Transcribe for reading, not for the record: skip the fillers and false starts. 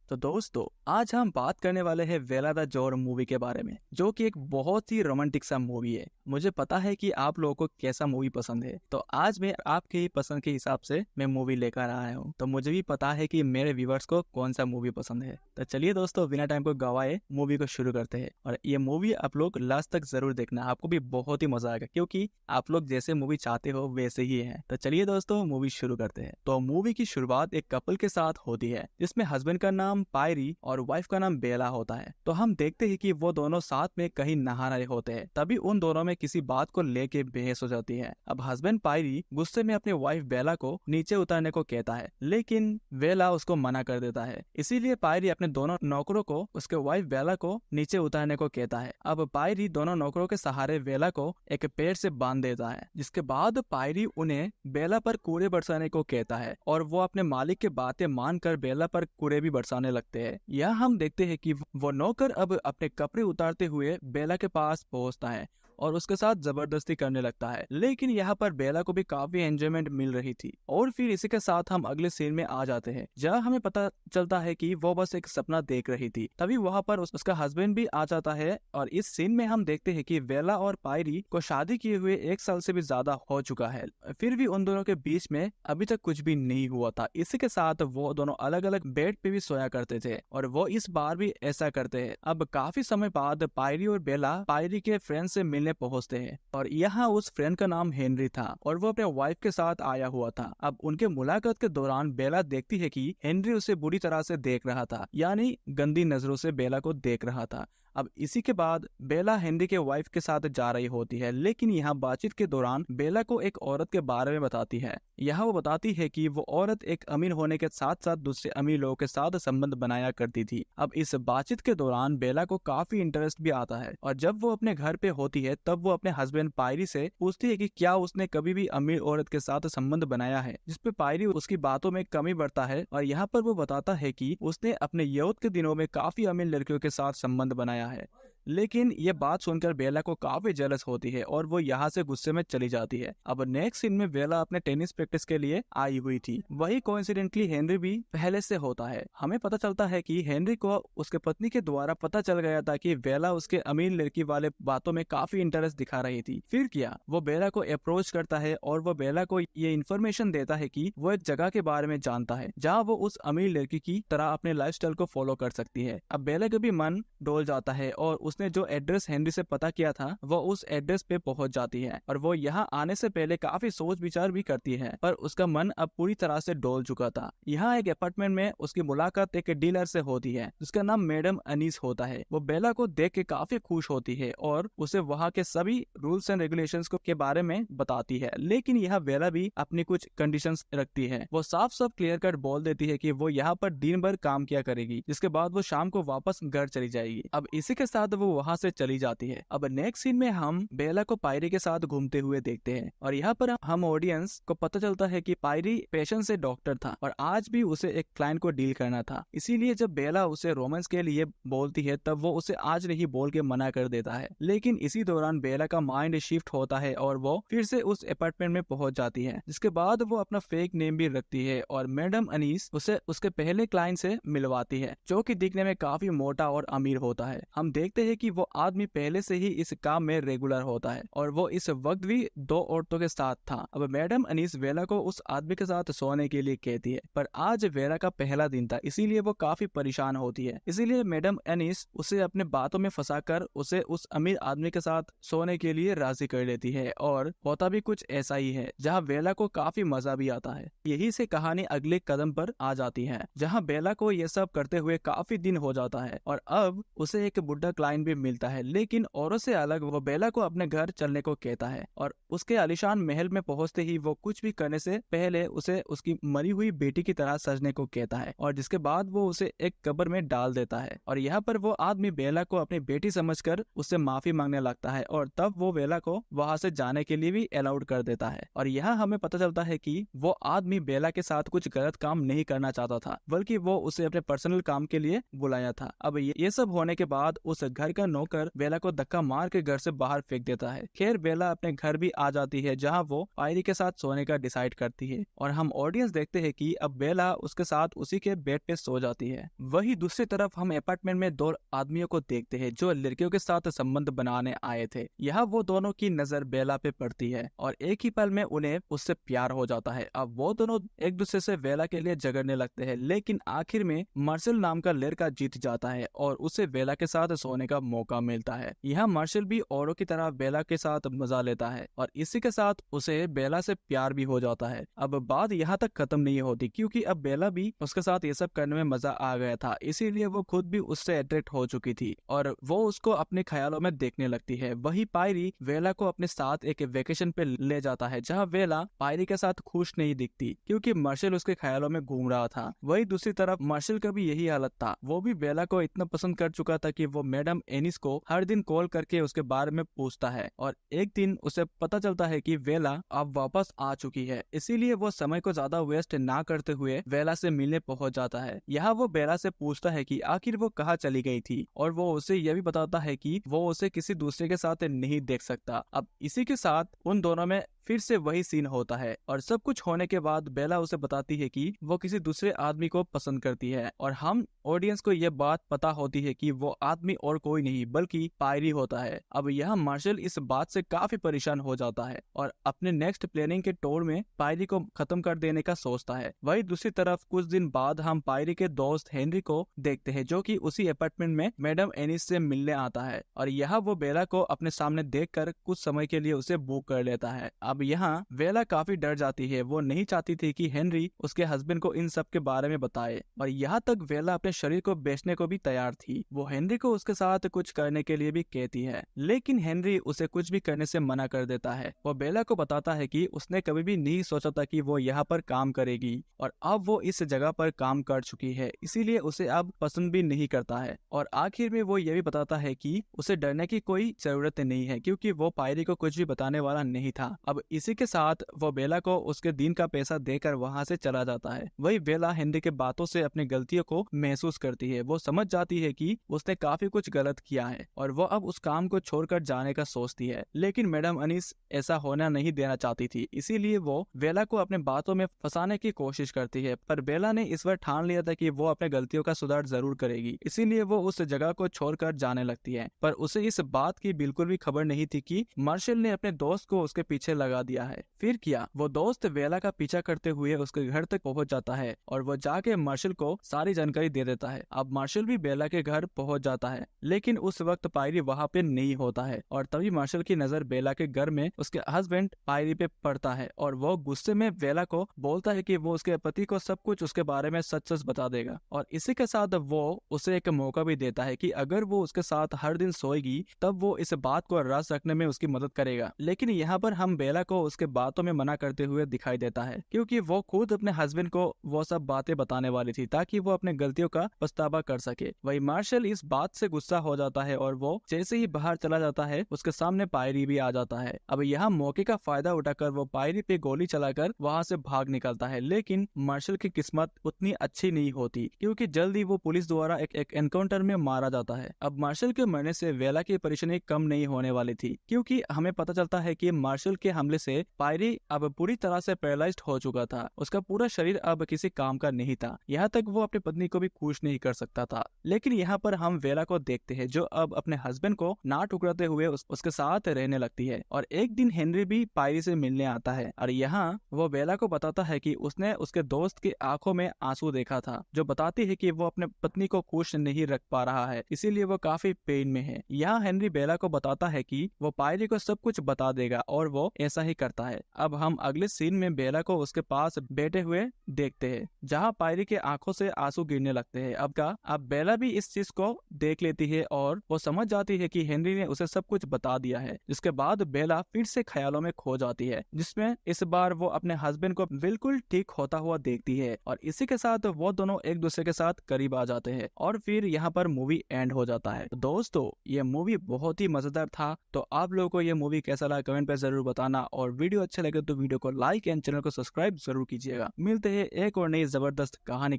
तो दोस्तों, आज हम बात करने वाले हैं वेला द जोर मूवी के बारे में, जो कि एक बहुत ही रोमांटिक सा मूवी है। मुझे पता है कि आप लोगों को कैसा मूवी पसंद है, तो आज मैं आपके ही पसंद के हिसाब से मैं मूवी लेकर आया हूँ। तो मुझे भी पता है कि मेरे व्यूवर्स को कौन सा मूवी पसंद है। तो चलिए दोस्तों, बिना टाइम को गवाए मूवी को शुरू करते हैं। और ये मूवी आप लोग लास्ट तक जरूर देखना, आपको भी बहुत ही मजा आएगा, क्योंकि आप लोग जैसे मूवी चाहते हो वैसे ही है। तो चलिए दोस्तों, मूवी शुरू करते हैं। तो मूवी की शुरुआत एक कपल के साथ होती है, जिसमें हस्बैंड का नाम पायरी और वाइफ का नाम बेला होता है। तो हम देखते हैं कि वो दोनों साथ में कहीं नहा रहे होते हैं। तभी उन दोनों में किसी बात को लेके बहस हो जाती है। अब हस्बैंड पायरी गुस्से में अपनी वाइफ बेला को नीचे उतारने को कहता है, लेकिन बेला उसको मना कर देता है। इसीलिए पायरी अपने दोनों नौकरों को उसके वाइफ बेला को नीचे उतारने को कहता है। अब पायरी दोनों नौकरों के सहारे बेला को एक पेड़ से बांध देता है, जिसके बाद पायरी उन्हें बेला पर कूड़े बरसाने को कहता है और वो अपने मालिक की बातें मानकर बेला पर कूड़े भी बरसाने लगते हैं। यह हम देखते हैं कि वो नौकर अब अपने कपड़े उतारते हुए बेला के पास पहुंचता है और उसके साथ जबरदस्ती करने लगता है। लेकिन यहाँ पर बेला को भी काफी एंजॉयमेंट मिल रही थी। और फिर इसी के साथ हम अगले सीन में आ जाते हैं, जहाँ हमें पता चलता है कि वो बस एक सपना देख रही थी। तभी वहाँ पर उसका हस्बैंड भी आ जाता है और इस सीन में हम देखते हैं कि बेला और पायरी को शादी किए हुए 1 साल से भी ज्यादा हो चुका है, फिर भी उन दोनों के बीच में अभी तक कुछ भी नहीं हुआ था। इसी के साथ वो दोनों अलग अलग बेड पे भी सोया करते थे और वो इस बार भी ऐसा करते हैं। अब काफी समय बाद पायरी और बेला पायरी के फ्रेंड से मिलने पहुंचते हैं और यहाँ उस फ्रेंड का नाम हेनरी था और वो अपने वाइफ के साथ आया हुआ था। अब उनके मुलाकात के दौरान बेला देखती है कि हेनरी उसे बुरी तरह से देख रहा था, यानी गंदी नजरों से बेला को देख रहा था। अब इसी के बाद बेला हेनरी के वाइफ के साथ जा रही होती है, लेकिन यहाँ बातचीत के दौरान बेला को एक औरत के बारे में बताती है। यहाँ वो बताती है कि वो औरत एक अमीर होने के साथ साथ दूसरे अमीर लोगों के साथ संबंध बनाया करती थी। अब इस बातचीत के दौरान बेला को काफी इंटरेस्ट भी आता है और जब वो अपने घर पे होती है तब वो अपने हस्बैंड पायरी से पूछती है कि क्या उसने कभी भी अमीर औरत के साथ संबंध बनाया है, जिसपे पायरी उसकी बातों में कमी बढ़ता है और यहाँ पर वो बताता है कि उसने अपने यौवन के दिनों में काफी अमीर लड़कियों के साथ संबंध बनाया है। लेकिन ये बात सुनकर बेला को काफी जेलस होती है और वो यहाँ से गुस्से में चली जाती है। अब नेक्स्ट सीन में बेला अपने टेनिस प्रैक्टिस के लिए आई हुई थी। वही कोइंसिडेंटली हेनरी भी पहले से होता है। हमें पता चलता है कि हेनरी को उसके पत्नी के द्वारा पता चल गया था कि बेला उसके अमीर लड़की वाले बातों में काफी इंटरेस्ट दिखा रही थी। फिर क्या, वो बेला को अप्रोच करता है और वो बेला को ये इन्फॉर्मेशन देता है कि वो एक जगह के बारे में जानता है जहाँ वो उस अमीर लड़की की तरह अपने लाइफस्टाइल को फॉलो कर सकती है। अब बेला का भी मन डोल जाता है और उसने जो एड्रेस हेनरी से पता किया था वो उस एड्रेस पे पहुंच जाती है और वो यहाँ आने से पहले काफी सोच विचार भी करती है, पर उसका मन अब पूरी तरह से डोल चुका था। यहाँ एक अपार्टमेंट में उसकी मुलाकात एक डीलर से होती है, जिसका नाम मैडम अनीस होता है। वो बेला को देख के काफी खुश होती है और उसे वहाँ के सभी रूल्स एंड रेगुलेशंस के बारे में बताती है। लेकिन यह बेला भी अपनी कुछ कंडीशंस रखती है। वो साफ साफ क्लियर कट बोल देती है कि वो यहाँ पर दिन भर काम किया करेगी, जिसके बाद वो शाम को वापस घर चली जाएगी। अब इसी के साथ वो वहाँ से चली जाती है। अब नेक्स्ट सीन में हम बेला को पायरी के साथ घूमते हुए देखते हैं और यहाँ पर हम ऑडियंस को पता चलता है कि पायरी पेशेंट से डॉक्टर था और आज भी उसे एक क्लाइंट को डील करना था। इसीलिए जब बेला उसे रोमांस के लिए बोलती है तब वो उसे आज नहीं बोल के मना कर देता है। लेकिन इसी दौरान बेला का माइंड शिफ्ट होता है और वो फिर से उस अपार्टमेंट में पहुंच जाती है, जिसके बाद वो अपना फेक नेम भी रखती है और मैडम अनीस उसे उसके पहले क्लाइंट से मिलवाती है, जो कि दिखने में काफी मोटा और अमीर होता है। हम देखते हैं कि वो आदमी पहले से ही इस काम में रेगुलर होता है और वो इस वक्त भी 2 औरतों के साथ था। अब मैडम अनीस वेला को उस आदमी के साथ सोने के लिए कहती है, पर आज वेला का पहला दिन था, इसीलिए वो काफी परेशान होती है। इसीलिए मैडम अनीस उसे अपने बातों में फंसाकर उसे उस अमीर आदमी के साथ सोने के लिए राजी कर लेती है और होता भी कुछ ऐसा ही है, जहाँ वेला को काफी मजा भी आता है। यही से कहानी अगले कदम पर आ जाती है, जहाँ बेला को ये सब करते हुए काफी दिन हो जाता है और अब उसे एक बुढ़ा क्लाइंट भी मिलता है। लेकिन औरों से अलग वो बेला को अपने घर चलने को कहता है और उसके आलीशान महल में पहुंचते ही वो कुछ भी करने से पहले उसे उसकी मरी हुई बेटी की तरह सजने को कहता है और जिसके बाद वो उसे एक कब्र में डाल देता है। और यहाँ पर वो आदमी बेला को अपनी बेटी समझकर उससे माफी मांगने लगता है और तब वो बेला को वहाँ से जाने के लिए भी अलाउड कर देता है। और यहाँ हमें पता चलता है कि वो आदमी बेला के साथ कुछ गलत काम नहीं करना चाहता था, बल्कि वो उसे अपने पर्सनल काम के लिए बुलाया था। अब ये सब होने के बाद उस घर घर का नौकर बेला को धक्का मार के घर से बाहर फेंक देता है। खैर बेला अपने घर भी आ जाती है जहाँ वो पायरी के साथ सोने का डिसाइड करती है और हम ऑडियंस देखते हैं कि अब बेला उसके साथ उसी के बेड पे सो जाती है। वही दूसरी तरफ हम अपार्टमेंट में दो आदमियों को देखते हैं जो लड़कियों के साथ संबंध बनाने आए थे। यहाँ वो दोनों की नजर बेला पे पड़ती है और एक ही पल में उन्हें उससे प्यार हो जाता है। अब वो दोनों एक दूसरे से बेला के लिए झगड़ने लगते हैं, लेकिन आखिर में मार्शल नाम का लड़का जीत जाता है और उसे बेला के साथ सोने का मौका मिलता है। यहाँ मार्शल भी औरों की तरह बेला के साथ मजा लेता है और इसी के साथ उसे बेला से प्यार भी हो जाता है। अब बात यहाँ तक खत्म नहीं होती क्योंकि अब बेला भी उसके साथ ये सब करने में मजा आ गया था, इसीलिए वो खुद भी उससे अट्रैक्ट हो चुकी थी और वो उसको अपने ख्यालों में देखने लगती है। वही पायरी बेला को अपने साथ एक वेकेशन पे ले जाता है जहाँ बेला पायरी के साथ खुश नहीं दिखती क्योंकि मार्शल उसके ख्यालों में घूम रहा था। वही दूसरी तरफ मार्शल का भी यही हालत था। वो भी बेला को इतना पसंद कर चुका था कि वो मैडम एनिस को हर दिन कॉल करके उसके बारे में पूछता है और एक दिन उसे पता चलता है कि बेला अब वापस आ चुकी है, इसीलिए वो समय को ज्यादा वेस्ट ना करते हुए बेला से मिलने पहुंच जाता है। यहाँ वो बेला से पूछता है कि आखिर वो कहाँ चली गई थी और वो उसे यह भी बताता है कि वो उसे किसी दूसरे के साथ नहीं देख सकता। अब इसी के साथ उन दोनों में फिर से वही सीन होता है और सब कुछ होने के बाद बेला उसे बताती है कि वो किसी दूसरे आदमी को पसंद करती है और हम ऑडियंस को यह बात पता होती है कि वो आदमी और कोई नहीं बल्कि पायरी होता है। अब यहाँ मार्शल इस बात से काफी परेशान हो जाता है और अपने नेक्स्ट प्लानिंग के तौर में पायरी को खत्म कर देने का सोचता है। वही दूसरी तरफ कुछ दिन बाद हम पायरी के दोस्त हेनरी को देखते हैं जो कि उसी अपार्टमेंट में मैडम एनिस से मिलने आता है और यहाँ वो बेला को अपने सामने देखकर कुछ समय के लिए उसे बुक कर लेता है। अब यहाँ बेला काफी डर जाती है, वो नहीं चाहती थी कि हेनरी उसके हस्बैंड को इन सब के बारे में बताए और यहाँ तक बेला अपने शरीर को बेचने को भी तैयार थी। वो हेनरी को उसके साथ कुछ करने के लिए भी कहती है, लेकिन हेनरी उसे कुछ भी करने से मना कर देता है। वो बेला को बताता है कि उसने कभी भी नहीं सोचा था कि वो यहाँ पर काम करेगी और अब वो इस जगह पर काम कर चुकी है, इसीलिए उसे अब पसंद भी नहीं करता है। और आखिर में वो ये भी बताता है कि उसे डरने की कोई जरूरत नहीं है क्योंकि वो पायरी को कुछ भी बताने वाला नहीं था। अब इसी के साथ वो बेला को उसके दिन का पैसा देकर वहाँ से चला जाता है। वही बेला हेनरी के बातों से अपनी गलतियों को महसूस करती है। वो समझ जाती है कि उसने काफी कुछ गलत किया है और वो अब उस काम को छोड़कर जाने का सोचती है, लेकिन मैडम एनिस ऐसा होना नहीं देना चाहती थी, इसीलिए वो बेला को अपने बातों में फंसाने की कोशिश करती है। पर बेला ने इस बार ठान लिया था कि वो अपने गलतियों का सुधार जरूर करेगी, इसीलिए वो उस जगह को छोड़कर जाने लगती है। पर उसे इस बात की बिल्कुल भी खबर नहीं थी कि मार्शल ने अपने दोस्त को उसके पीछे लगा दिया है। फिर क्या, वो दोस्त बेला का पीछा करते हुए उसके घर तक पहुंच जाता है और वो जाके मार्शल को सारी जानकारी दे देता है। अब मार्शल भी बेला के घर पहुंच जाता है, लेकिन उस वक्त पायरी वहाँ पे नहीं होता है और तभी मार्शल की नजर बेला के घर में उसके हस्बैंड पायरी पे पड़ता है और वो गुस्से में बेला को बोलता है कि वो उसके पति को सब कुछ उसके बारे में सच सच बता देगा और इसी के साथ वो उसे एक मौका भी देता है कि अगर वो उसके साथ हर दिन सोएगी तब वो इस बात को राज रखने में उसकी मदद करेगा। लेकिन यहाँ पर हम बेला को उसके बातों में मना करते हुए दिखाई देता है क्योंकि वो खुद अपने हस्बैंड को वो सब बातें बताने वाली थी ताकि वो अपने गलतियों का पछतावा कर सके। वही मार्शल इस बात से गुस्सा हो जाता है और वो जैसे ही बाहर चला जाता है उसके सामने पायरी भी आ जाता है। अब यहाँ मौके का फायदा उठाकर वो पायरी पे गोली चलाकर वहाँ से भाग निकलता है, लेकिन मार्शल की किस्मत उतनी अच्छी नहीं होती क्योंकि जल्द ही वो पुलिस द्वारा एक एनकाउंटर में मारा जाता है। अब मार्शल के मरने से बेला की परेशानी कम नहीं होने वाली थी क्योंकि हमें पता चलता है कि मार्शल के हमले से पायरी अब पूरी तरह से पैरालाइज्ड हो चुका था। उसका पूरा शरीर अब किसी काम का नहीं था, यहाँ तक वो अपनी पत्नी को भी खुश नहीं कर सकता था। लेकिन यहाँ पर हम बेला को देखते हैं जो अब अपने हस्बैंड को ना ठुकराते हुए उसके साथ रहने लगती है और एक दिन हेनरी भी पायरी से मिलने आता है और यहाँ वो बेला को बताता है कि उसने उसके दोस्त की आंखों में आंसू देखा था जो बताती है कि वो अपने पत्नी को खुश नहीं रख पा रहा है, इसीलिए वो काफी पेन में है। यहाँ हेनरी बेला को बताता है कि वो पायरी को सब कुछ बता देगा और वो ऐसा ही करता है। अब हम अगले सीन में बेला को उसके पास बैठे हुए देखते हैं जहाँ पायरी के आंखों से आंसू गिरने लगते हैं। अब बेला भी इस चीज को देख लेती है और वो समझ जाती है कि हेनरी ने उसे सब कुछ बता दिया है, जिसके बाद बेला फिर से ख्यालों में खो जाती है जिसमें इस बार वो अपने हस्बैंड को बिल्कुल ठीक होता हुआ देखती है और इसी के साथ वो दोनों एक दूसरे के साथ करीब आ जाते हैं और फिर यहाँ पर मूवी एंड हो जाता है। तो दोस्तों ये मूवी बहुत ही मजेदार था, तो आप लोगों को ये मूवी कैसा लगा कमेंट पे जरूर बताना और वीडियो अच्छा लगे तो वीडियो को लाइक एंड चैनल को सब्सक्राइब जरूर कीजिएगा। मिलते हैं एक और नई जबरदस्त कहानी